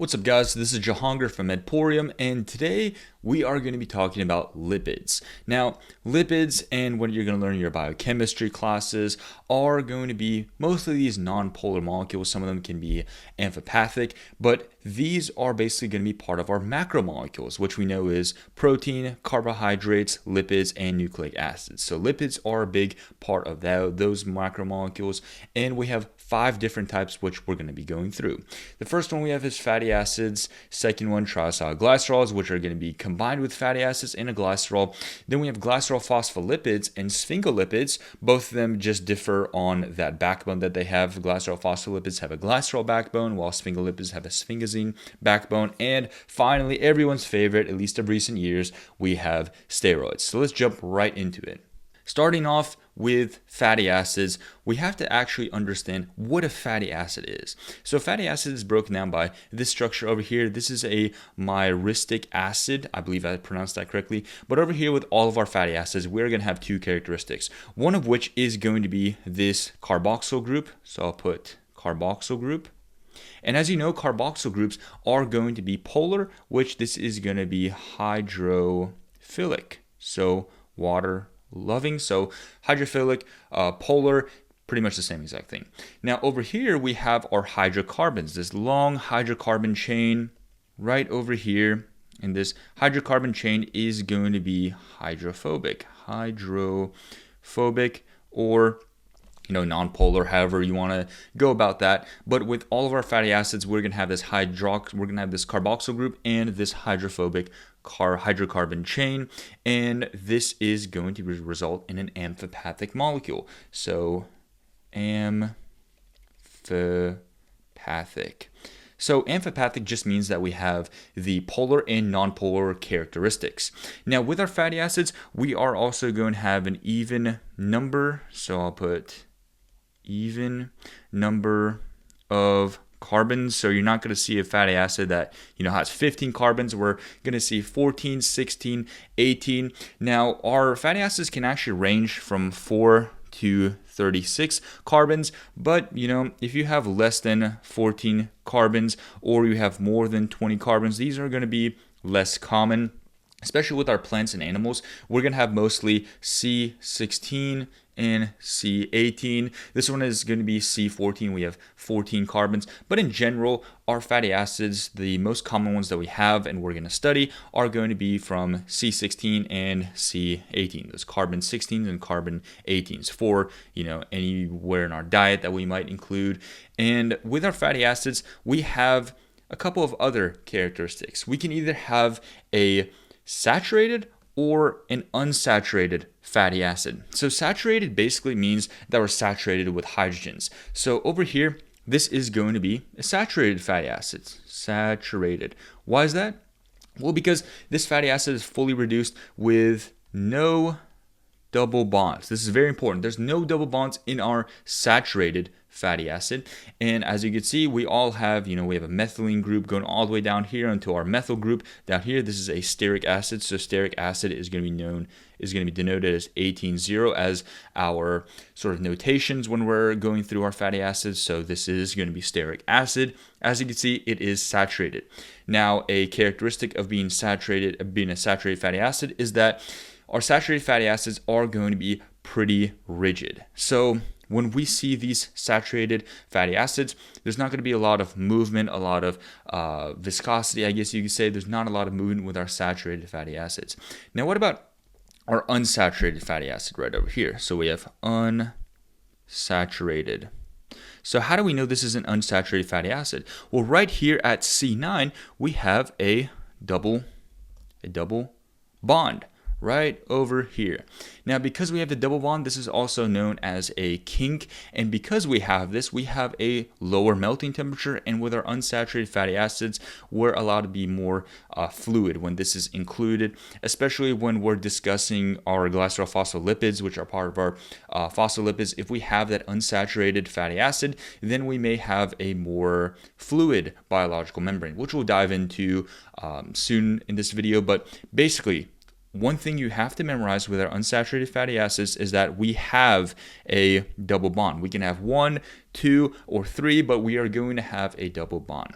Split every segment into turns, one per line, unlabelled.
What's up, guys? This is Jahangir from MedPorium, and today we are going to be talking about lipids. Now, lipids and what you're going to learn in your biochemistry classes are going to be mostly these non-polar molecules. Some of them can be amphipathic, but these are basically going to be part of our macromolecules, which we know is protein, carbohydrates, lipids, and nucleic acids. So lipids are a big part of those macromolecules, and we have 5 different types which we're going to be going through. The first one we have is fatty acids. Second one, triacylglycerols, which are going to be combined with fatty acids in a glycerol. Then we have glycerophospholipids and sphingolipids. Both of them just differ on that backbone that they have. Glycerophospholipids have a glycerol backbone, while sphingolipids have a sphingosine backbone. And finally, everyone's favorite, at least of recent years, we have steroids. So let's jump right into it. Starting off with fatty acids, we have to actually understand what a fatty acid is. So fatty acid is broken down by this structure over here. This is a myristic acid. I believe I pronounced that correctly. But over here with all of our fatty acids, we're going to have 2 characteristics. One of which is going to be this carboxyl group. So I'll put carboxyl group. And as you know, carboxyl groups are going to be polar, which this is going to be hydrophilic. So water loving. So hydrophilic, polar, pretty much the same exact thing. Now over here we have our hydrocarbons, this long hydrocarbon chain right over here. And this hydrocarbon chain is going to be hydrophobic or non-polar, however you want to go about that. But with all of our fatty acids, we're going to have this carboxyl group and this hydrophobic hydrocarbon chain, and this is going to result in an amphipathic molecule. So amphipathic. So amphipathic just means that we have the polar and non-polar characteristics. Now with our fatty acids, we are also going to have an even number. So I'll put even number of carbons. So you're not going to see a fatty acid that has 15 carbons. We're going to see 14, 16, 18. Now our fatty acids can actually range from 4 to 36 carbons, but if you have less than 14 carbons or you have more than 20 carbons, these are going to be less common. Especially with our plants and animals, we're going to have mostly C16 and C18. This one is going to be C14. We have 14 carbons. But in general, our fatty acids, the most common ones that we have and we're going to study, are going to be from C16 and C18. Those carbon 16s and carbon 18s for, anywhere in our diet that we might include. And with our fatty acids, we have a couple of other characteristics. We can either have a saturated or an unsaturated fatty acid. So saturated basically means that we're saturated with hydrogens. So over here, this is going to be a saturated fatty acid. Saturated. Why is that? Well, because this fatty acid is fully reduced with no double bonds. This is very important. There's no double bonds in our saturated fatty acid. And as you can see, we all have, we have a methylene group going all the way down here into our methyl group down here. This is a stearic acid. So stearic acid is going to be denoted as 18-0 as our sort of notations when we're going through our fatty acids. So this is going to be stearic acid. As you can see, it is saturated. Now, a characteristic of being a saturated fatty acid is that our saturated fatty acids are going to be pretty rigid. So when we see these saturated fatty acids, there's not going to be a lot of movement, a lot of viscosity, I guess you could say. There's not a lot of movement with our saturated fatty acids. Now, what about our unsaturated fatty acid right over here? So we have unsaturated. So how do we know this is an unsaturated fatty acid? Well, right here at C9, we have a double bond. Right over here. Now, because we have the double bond, this is also known as a kink. And because we have this, we have a lower melting temperature. And with our unsaturated fatty acids, we're allowed to be more fluid when this is included, especially when we're discussing our glycerophospholipids, which are part of our phospholipids. If we have that unsaturated fatty acid, then we may have a more fluid biological membrane, which we'll dive into soon in this video. But basically, one thing you have to memorize with our unsaturated fatty acids is that we have a double bond. We can have 1, 2, or 3, but we are going to have a double bond.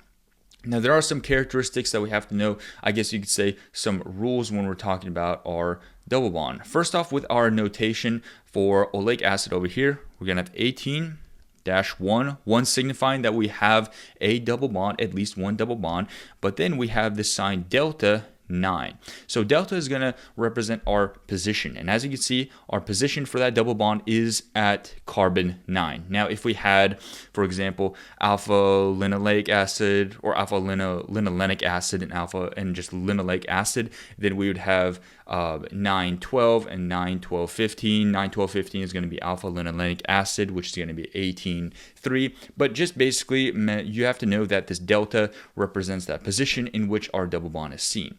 Now, there are some characteristics that we have to know. I guess you could say some rules when we're talking about our double bond. First off, with our notation for oleic acid over here, we're going to have 18-1, 1 signifying that we have a double bond, at least one double bond. But then we have the sign delta 9. So delta is going to represent our position. And as you can see, our position for that double bond is at carbon 9. Now, if we had, for example, alpha linoleic acid or alpha linolenic acid and just linoleic acid, then we would have 9-12 and 9-12-15. 9-12-15 is going to be alpha linolenic acid, which is going to be 18-3. But just basically, you have to know that this delta represents that position in which our double bond is seen.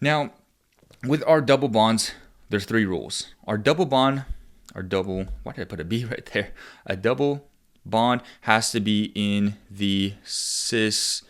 Now, with our double bonds, there's 3 rules. Why did I put a B right there? A double bond has to be in the cis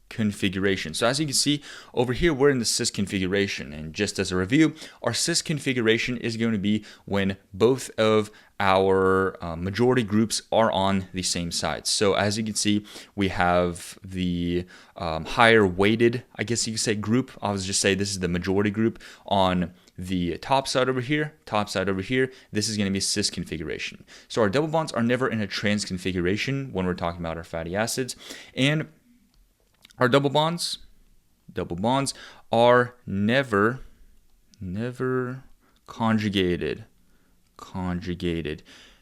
configuration. So as you can see over here, we're in the cis configuration, and just as a review, our cis configuration is going to be when both of our majority groups are on the same side. So as you can see, we have the higher weighted, I guess you could say, group. I'll just say this is the majority group on the top side over here, this is going to be cis configuration. So our double bonds are never in a trans configuration when we're talking about our fatty acids. And our double bonds are never conjugated.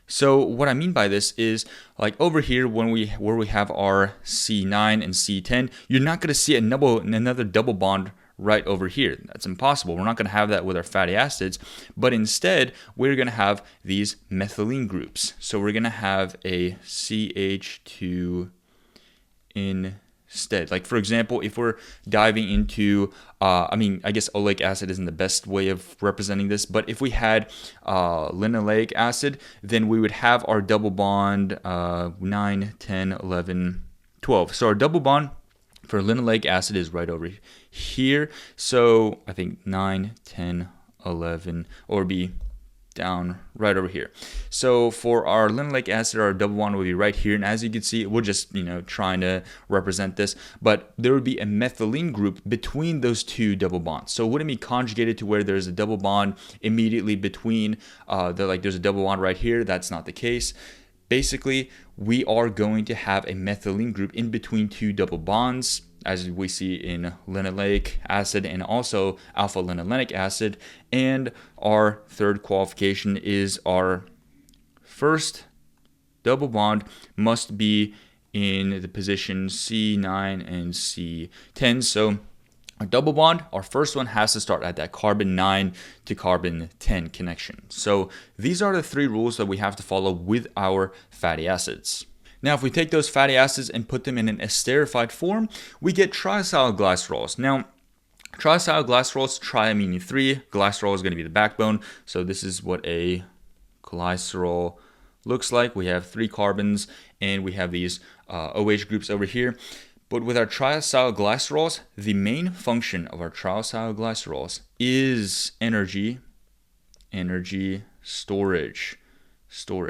So what I mean by this is, like over here where we have our C9 and C10, you're not going to see another double bond right over here. That's impossible. We're not going to have that with our fatty acids, but instead we're going to have these methylene groups. So we're going to have a CH2 instead. Like, for example, if we're diving into, I guess oleic acid isn't the best way of representing this, but if we had linoleic acid, then we would have our double bond 9, 10, 11, 12. So our double bond for linoleic acid is right over here. So I think 9, 10, 11, or be down right over here. So for our linoleic acid, our double bond will be right here, and as you can see, we're just trying to represent this, but there would be a methylene group between those 2 double bonds. So it wouldn't be conjugated to where there's a double bond immediately between there's a double bond right here. That's not the case. Basically, we are going to have a methylene group in between 2 double bonds, as we see in linoleic acid and also alpha linolenic acid. And our third qualification is our first double bond must be in the position C9 and C10. So our double bond, our first one has to start at that carbon 9 to carbon 10 connection. So these are the 3 rules that we have to follow with our fatty acids. Now, if we take those fatty acids and put them in an esterified form, we get triacylglycerols. Now, triacylglycerols, tri meaning 3, glycerol is going to be the backbone. So this is what a glycerol looks like. We have 3 carbons, and we have these OH groups over here. But with our triacylglycerols, the main function of our triacylglycerols is energy storage.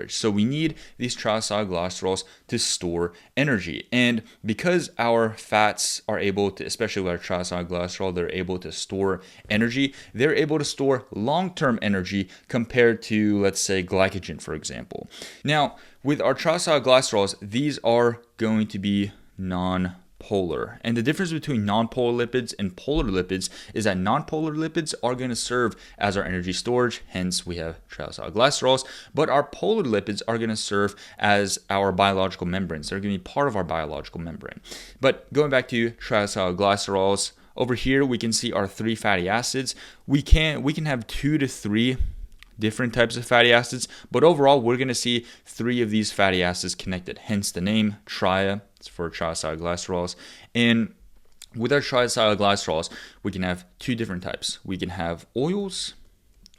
So we need these triacylglycerols to store energy. And because our fats are able to, especially with our triacylglycerol, they're able to store energy, they're able to store long-term energy compared to, let's say, glycogen, for example. Now, with our triacylglycerols, these are going to be non-polar. And the difference between nonpolar lipids and polar lipids is that nonpolar lipids are going to serve as our energy storage, hence we have triacylglycerols, but our polar lipids are going to serve as our biological membranes. They're going to be part of our biological membrane. But going back to triacylglycerols, over here we can see our 3 fatty acids. We can have 2 to 3 different types of fatty acids, but overall we're going to see 3 of these fatty acids connected, hence the name tria. It's for triacylglycerols. And with our triacylglycerols, we can have 2 different types. We can have oils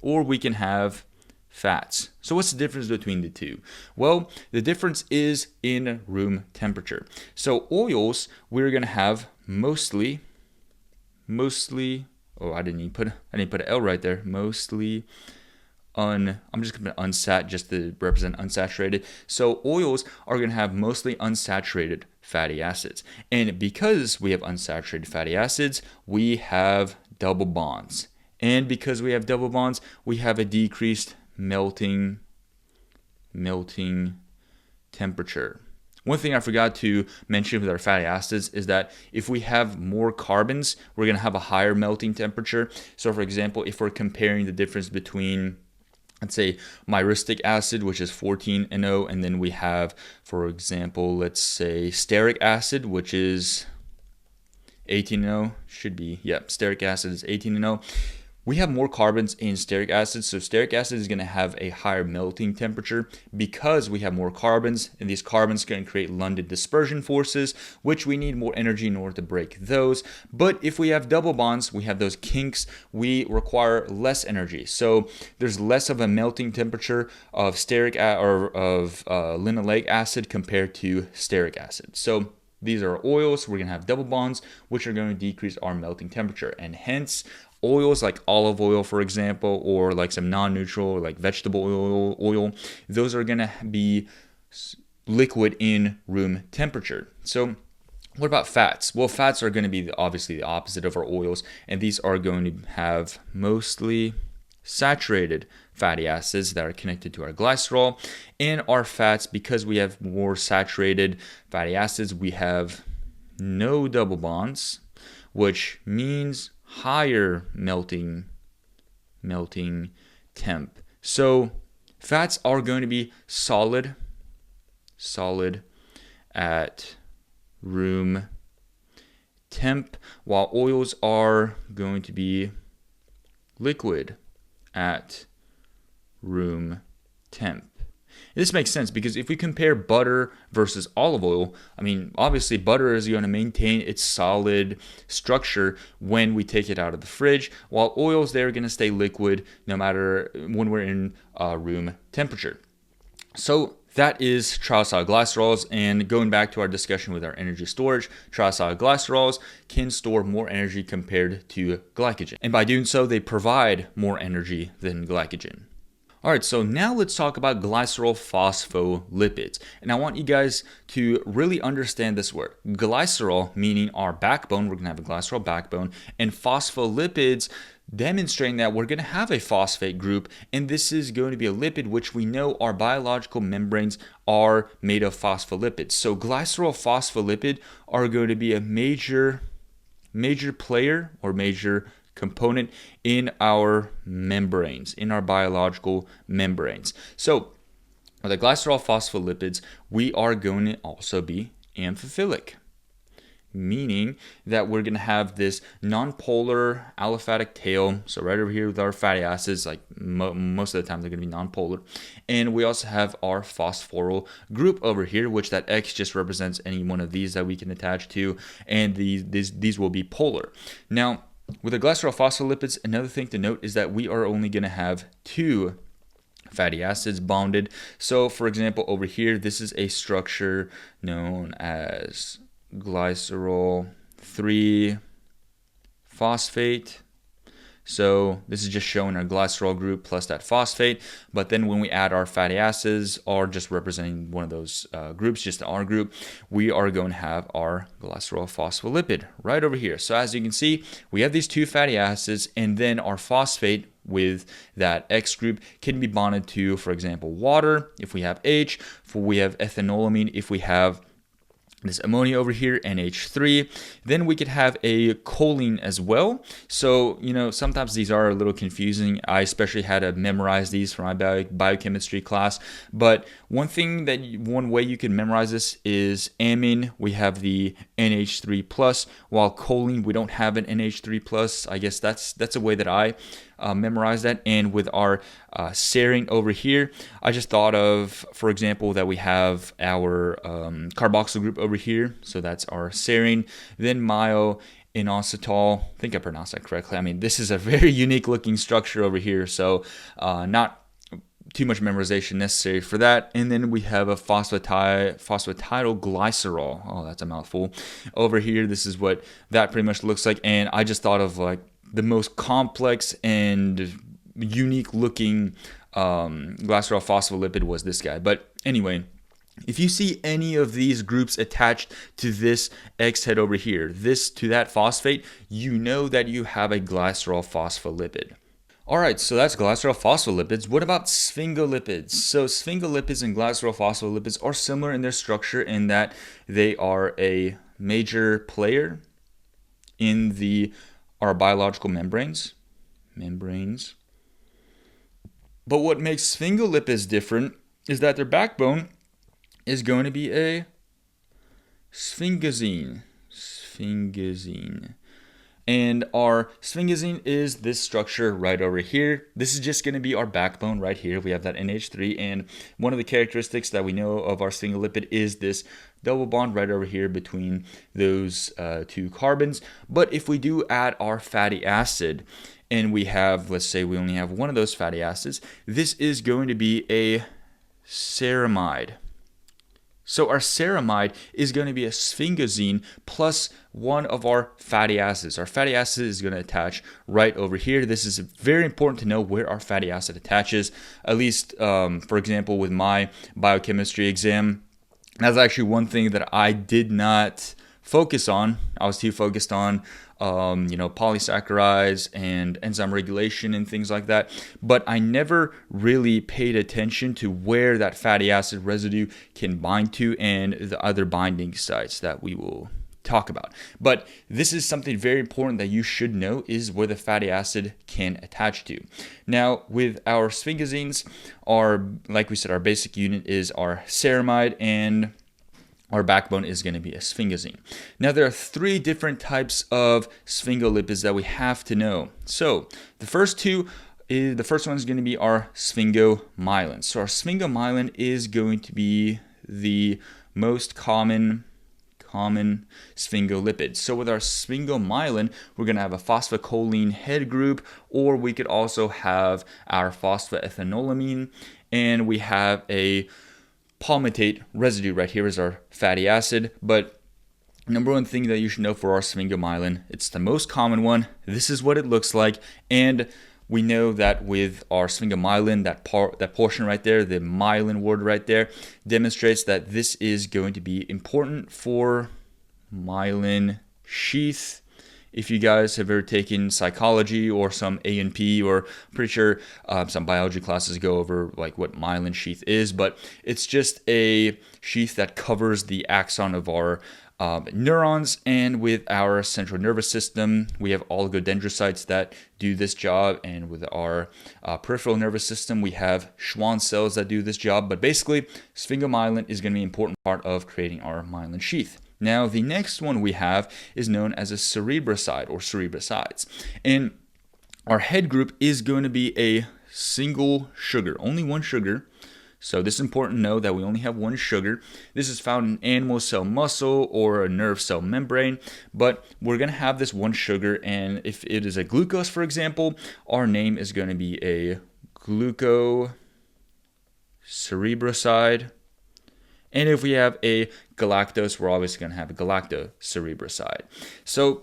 or we can have fats. So what's the difference between the 2? Well, the difference is in room temperature. So oils, we're going to have mostly, I didn't put an L right there, mostly I'm just going to put unsat just to represent unsaturated. So oils are going to have mostly unsaturated fatty acids. And because we have unsaturated fatty acids, we have double bonds. And because we have double bonds, we have a decreased melting temperature. One thing I forgot to mention with our fatty acids is that if we have more carbons, we're going to have a higher melting temperature. So for example, if we're comparing the difference between, let's say, myristic acid, which is 14NO, and then we have, for example, let's say stearic acid, which is 18NO, stearic acid is 18NO. We have more carbons in stearic acid, so stearic acid is going to have a higher melting temperature because we have more carbons, and these carbons can create London dispersion forces, which we need more energy in order to break those. But if we have double bonds, we have those kinks, we require less energy. So there's less of a melting temperature of linoleic acid compared to stearic acid. So these are oils. We're going to have double bonds, which are going to decrease our melting temperature, and hence oils like olive oil, for example, or like some non-neutral like vegetable oil, those are going to be liquid in room temperature. So what about fats? Well, fats are going to be obviously the opposite of our oils, and these are going to have mostly saturated fatty acids that are connected to our glycerol. And our fats, because we have more saturated fatty acids, we have no double bonds, which means higher melting temp. So fats are going to be solid at room temp, while oils are going to be liquid at room temp. This makes sense because if we compare butter versus olive oil, I mean, obviously butter is going to maintain its solid structure when we take it out of the fridge, while oils, they're going to stay liquid no matter when we're in room temperature. So that is triacylglycerols, and going back to our discussion with our energy storage, triacylglycerols can store more energy compared to glycogen. And by doing so, they provide more energy than glycogen. All right, so now let's talk about glycerophospholipids. And I want you guys to really understand this word. Glycerol, meaning our backbone, we're going to have a glycerol backbone, and phospholipids, demonstrating that we're going to have a phosphate group, and this is going to be a lipid, which we know our biological membranes are made of phospholipids. So glycerophospholipid are going to be a major player or major component in our membranes, in our biological membranes. So with the glycerophospholipids, we are going to also be amphiphilic, meaning that we're going to have this nonpolar aliphatic tail. So right over here with our fatty acids, like most of the time they're going to be nonpolar. And we also have our phosphoryl group over here, which that X just represents any one of these that we can attach to, and these will be polar. Now, with the glycerophospholipids, another thing to note is that we are only going to have two fatty acids bonded. So for example, over here, this is a structure known as glycerol 3-phosphate. So this is just showing our glycerol group plus that phosphate. But then when we add our fatty acids, or just representing one of those groups, just the R group, we are going to have our glycerophospholipid right over here. So as you can see, we have these two fatty acids, and then our phosphate with that X group can be bonded to, for example, water if we have H, we have ethanolamine if we have this ammonia over here, NH3. Then we could have a choline as well. So, sometimes these are a little confusing. I especially had to memorize these for my biochemistry class. But one way you can memorize this is amine. We have the NH3 plus, while choline, we don't have an NH3 plus. I guess that's a way that I memorize that. And with our serine over here, I just thought of, for example, that we have our carboxyl group over here. So that's our serine. Then myo-inositol. I think I pronounced that correctly. I mean, this is a very unique looking structure over here. So not too much memorization necessary for that. And then we have a phosphatidylglycerol. Oh, that's a mouthful. Over here, this is what that pretty much looks like. And I just thought of like the most complex and unique looking glycerophospholipid was this guy. But anyway, If you see any of these groups attached to this X head over here, this to that phosphate, you know that you have a glycerophospholipid. Alright, so that's glycerophospholipids. What about sphingolipids? So sphingolipids and glycerophospholipids are similar in their structure in that they are a major player in our biological membranes. But what makes sphingolipids different is that their backbone is going to be a sphingosine. And our sphingosine is this structure right over here. This is just going to be our backbone right here. We have that NH3, and one of the characteristics that we know of our sphingolipid is this double bond right over here between those two carbons. But if we do add our fatty acid, and we have, let's say we only have one of those fatty acids, this is going to be a ceramide. So our ceramide is going to be a sphingosine plus one of our fatty acids. Our fatty acid is going to attach right over here. This is very important to know where our fatty acid attaches. At least, for example, with my biochemistry exam, that's actually one thing that I did not focus on. I was too focused on polysaccharides and enzyme regulation and things like that. But I never really paid attention to where that fatty acid residue can bind to and the other binding sites that we will talk about. But this is something very important that you should know, is where the fatty acid can attach to. Now, with our sphingosines, like we said, our basic unit is our ceramide, and our backbone is going to be a sphingosine. Now, there are three different types of sphingolipids that we have to know. So the first one is going to be our sphingomyelin. So our sphingomyelin is going to be the most common sphingolipid. So with our sphingomyelin, we're going to have a phosphocholine head group, or we could also have our phosphoethanolamine, and we have a palmitate residue right here is our fatty acid. But number one thing that you should know for our sphingomyelin, it's the most common one. This is what it looks like, and we know that with our sphingomyelin, that portion right there, the myelin word right there, demonstrates that this is going to be important for myelin sheath. If you guys have ever taken psychology or some A&P, or I'm pretty sure some biology classes go over like what myelin sheath is, but it's just a sheath that covers the axon of our neurons. And with our central nervous system, we have oligodendrocytes that do this job, and with our peripheral nervous system, we have Schwann cells that do this job. But basically, sphingomyelin is going to be an important part of creating our myelin sheath. Now, the next one we have is known as a cerebroside or cerebrosides. And our head group is going to be a single sugar, only one sugar. So this is important to know that we only have one sugar. This is found in animal cell muscle or a nerve cell membrane, but we're going to have this one sugar. And if it is a glucose, for example, our name is going to be a glucocerebroside. And if we have a galactose, we're obviously going to have a galactocerebroside. So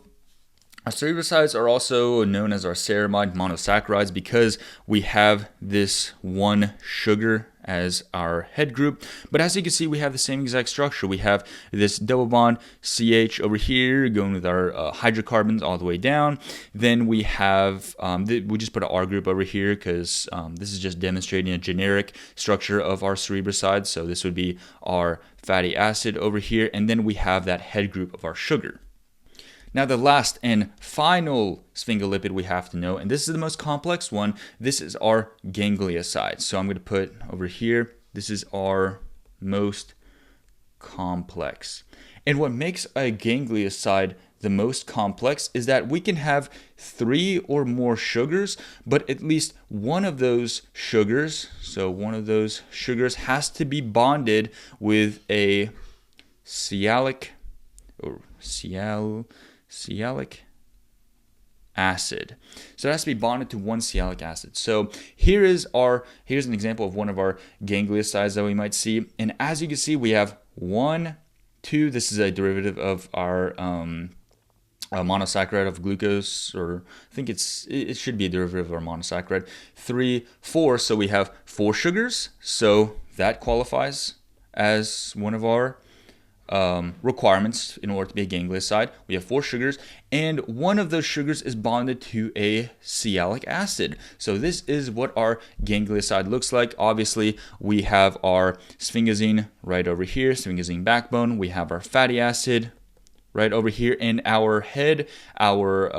our cerebrosides are also known as our ceramide monosaccharides because we have this one sugar as our head group. But as you can see, we have the same exact structure. We have this double bond CH over here going with our hydrocarbons all the way down. Then we have, we just put an R group over here because this is just demonstrating a generic structure of our cerebrosides. So this would be our fatty acid over here. And then we have that head group of our sugar. Now, the last and final sphingolipid we have to know, and this is the most complex one, this is our ganglioside. So I'm going to put over here, this is our most complex. And what makes a ganglioside the most complex is that we can have 3 or more sugars, but at least one of those sugars, so one of those sugars has to be bonded with a sialic acid. So it has to be bonded to one sialic acid. So here's an example of one of our gangliosides that we might see. And as you can see, we have 1, 2. This is a derivative of our monosaccharide of glucose, or I think it should be a derivative of our monosaccharide. 3, 4. So we have 4 sugars. So that qualifies as one of our requirements in order to be a ganglioside. We have 4 sugars, and one of those sugars is bonded to a sialic acid. So this is what our ganglioside looks like. Obviously, we have our sphingosine right over here, sphingosine backbone. We have our fatty acid right over here, and our head, our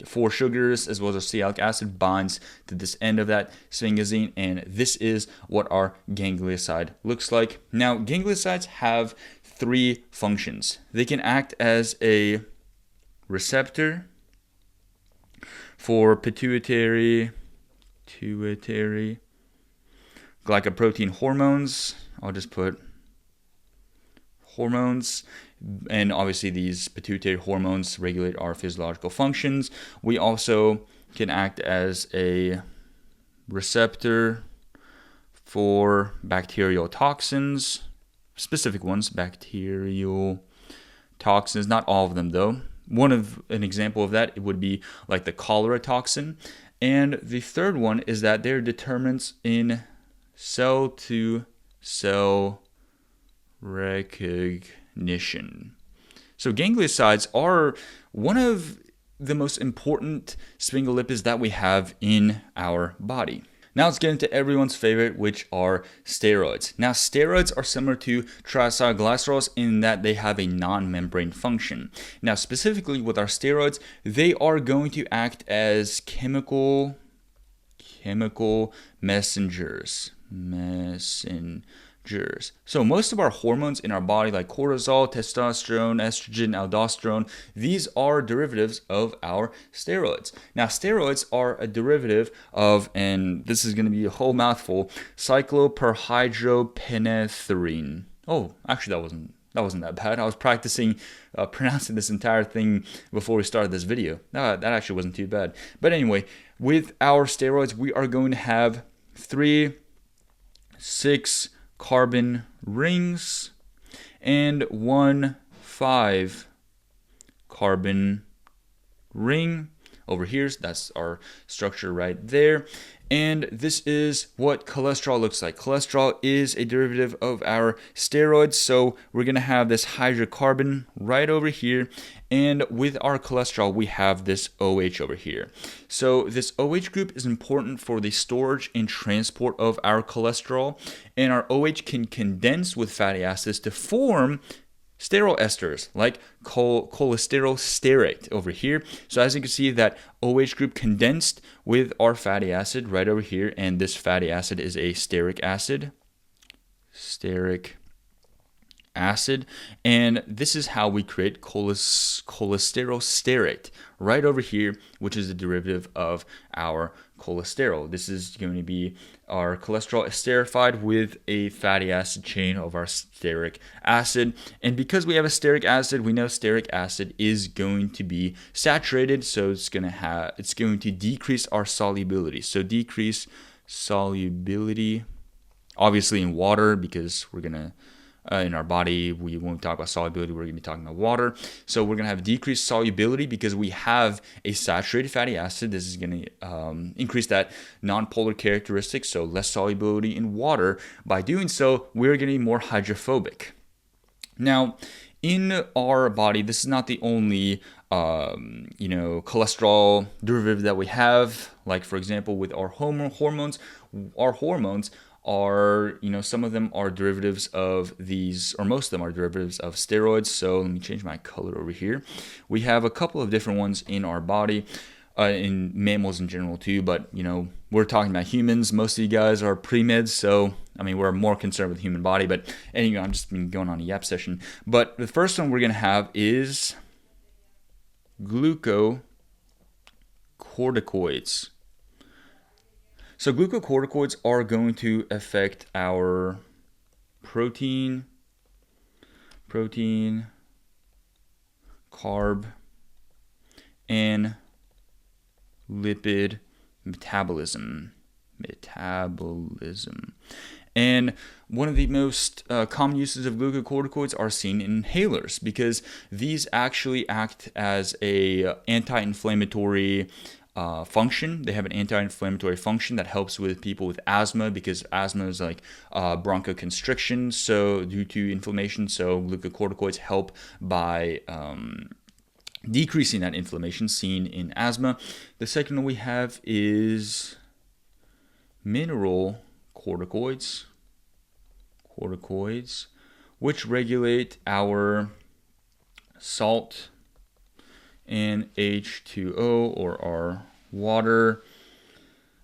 4 sugars as well as our sialic acid binds to this end of that sphingosine, and this is what our ganglioside looks like. Now, gangliosides have 3 functions. They can act as a receptor for pituitary glycoprotein hormones. I'll just put hormones. And obviously these pituitary hormones regulate our physiological functions. We also can act as a receptor for bacterial toxins, specific ones, bacterial toxins, not all of them though. An example of that, it would be like the cholera toxin. And the third one is that they're determinants in cell-to-cell recognition. So gangliosides are one of the most important sphingolipids that we have in our body. Now let's get into everyone's favorite, which are steroids. Now steroids are similar to triacylglycerols in that they have a non-membrane function. Now specifically with our steroids, they are going to act as chemical messengers. So most of our hormones in our body, like cortisol, testosterone, estrogen, aldosterone, these are derivatives of our steroids. Now steroids are a derivative of, and this is going to be a whole mouthful, cycloperhydropenethrin. Oh, actually that wasn't that bad. I was practicing pronouncing this entire thing before we started this video. That actually wasn't too bad. But anyway, with our steroids, we are going to have 3 6 carbon rings and 1 5 carbon ring over here. So that's our structure right there. And this is what cholesterol looks like. Cholesterol is a derivative of our steroids. So we're going to have this hydrocarbon right over here. And with our cholesterol, we have this OH over here. So this OH group is important for the storage and transport of our cholesterol. And our OH can condense with fatty acids to form sterol esters like cholesterol stearate over here. So as you can see, that OH group condensed with our fatty acid right over here, and this fatty acid is a stearic acid. And this is how we create cholesterol stearate right over here, which is the derivative of our cholesterol. This is going to be our cholesterol esterified with a fatty acid chain of our stearic acid. And because we have a stearic acid, we know stearic acid is going to be saturated, so it's going to decrease our solubility. So decrease solubility, obviously in water, because we're going to in our body, when we talk about solubility, we're going to be talking about water. So we're going to have decreased solubility because we have a saturated fatty acid. This is going to increase that nonpolar characteristic, so less solubility in water. By doing so, we're going to be more hydrophobic. Now, in our body, this is not the only cholesterol derivative that we have. Like, for example, with our hormones are, some of them are derivatives of these, or most of them are derivatives of steroids. So let me change my color over here. We have a couple of different ones in our body, in mammals in general too, but we're talking about humans. Most of you guys are pre-meds, so we're more concerned with the human body. But anyway, I'm just been going on a yap session. But the first one we're going to have is glucocorticoids. So glucocorticoids are going to affect our protein, carb, and lipid metabolism. And one of the most common uses of glucocorticoids are seen in inhalers, because these actually act as a anti-inflammatory function. They have an anti-inflammatory function that helps with people with asthma, because asthma is like bronchoconstriction, so due to inflammation. So glucocorticoids help by decreasing that inflammation seen in asthma. The second one we have is mineral corticoids, which regulate our salt and H2O, or our water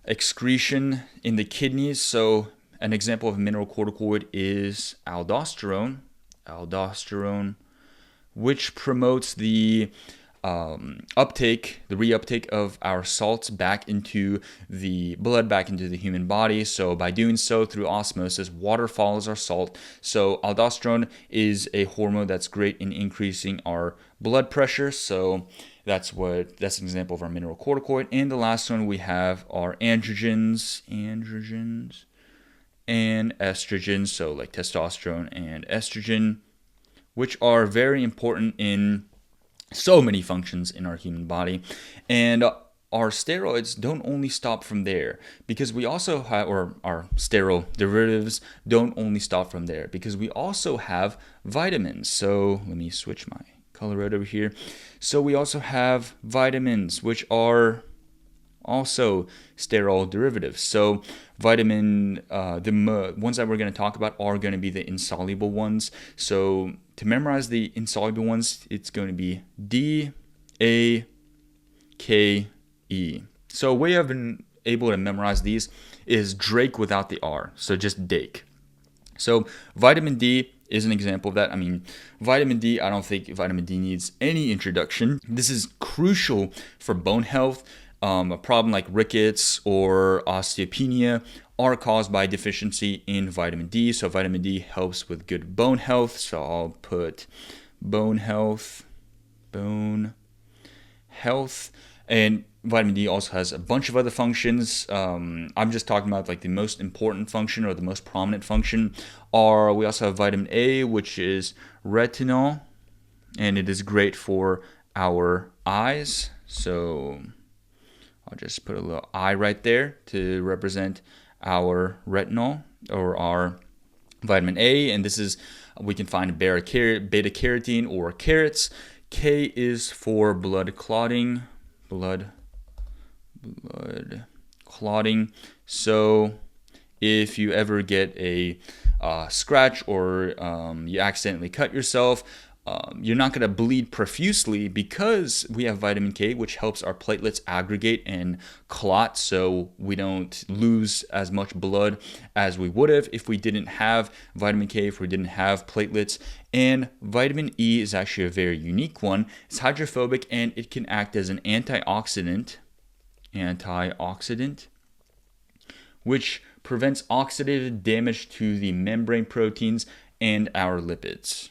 excretion in the kidneys. So an example of a mineral corticoid is aldosterone, which promotes the reuptake of our salts back into the blood, back into the human body. So by doing so, through osmosis, water follows our salt. So aldosterone is a hormone that's great in increasing our blood pressure. So that's an example of our mineral corticoid. And the last one we have are androgens and estrogens. So like testosterone and estrogen, which are very important in so many functions in our human body. And our steroids don't only stop from there, because we also have, or our steroid derivatives don't only stop from there, because we also have vitamins. So let me switch my color right over here. So we also have vitamins, which are also steroid derivatives. So the ones that we're going to talk about are going to be the insoluble ones. So to memorize the insoluble ones, it's going to be DAKE. So a way I've been able to memorize these is Drake without the R. So just Dake. So vitamin D is an example of that. I mean, vitamin D, I don't think vitamin D needs any introduction. This is crucial for bone health. A problem like rickets or osteopenia are caused by deficiency in vitamin D. So vitamin D helps with good bone health. So I'll put bone health. And vitamin D also has a bunch of other functions. I'm just talking about like the most important function, or the most prominent function. We also have vitamin A, which is retinol, and it is great for our eyes. So I'll just put a little eye right there to represent our retinol, or our vitamin A. And this is, we can find beta carotene or carrots. K is for blood clotting. So if you ever get a scratch, or you accidentally cut yourself, you're not going to bleed profusely, because we have vitamin K, which helps our platelets aggregate and clot, so we don't lose as much blood as we would have if we didn't have vitamin K, if we didn't have platelets. And vitamin E is actually a very unique one. It's hydrophobic, and it can act as an antioxidant, which prevents oxidative damage to the membrane proteins and our lipids.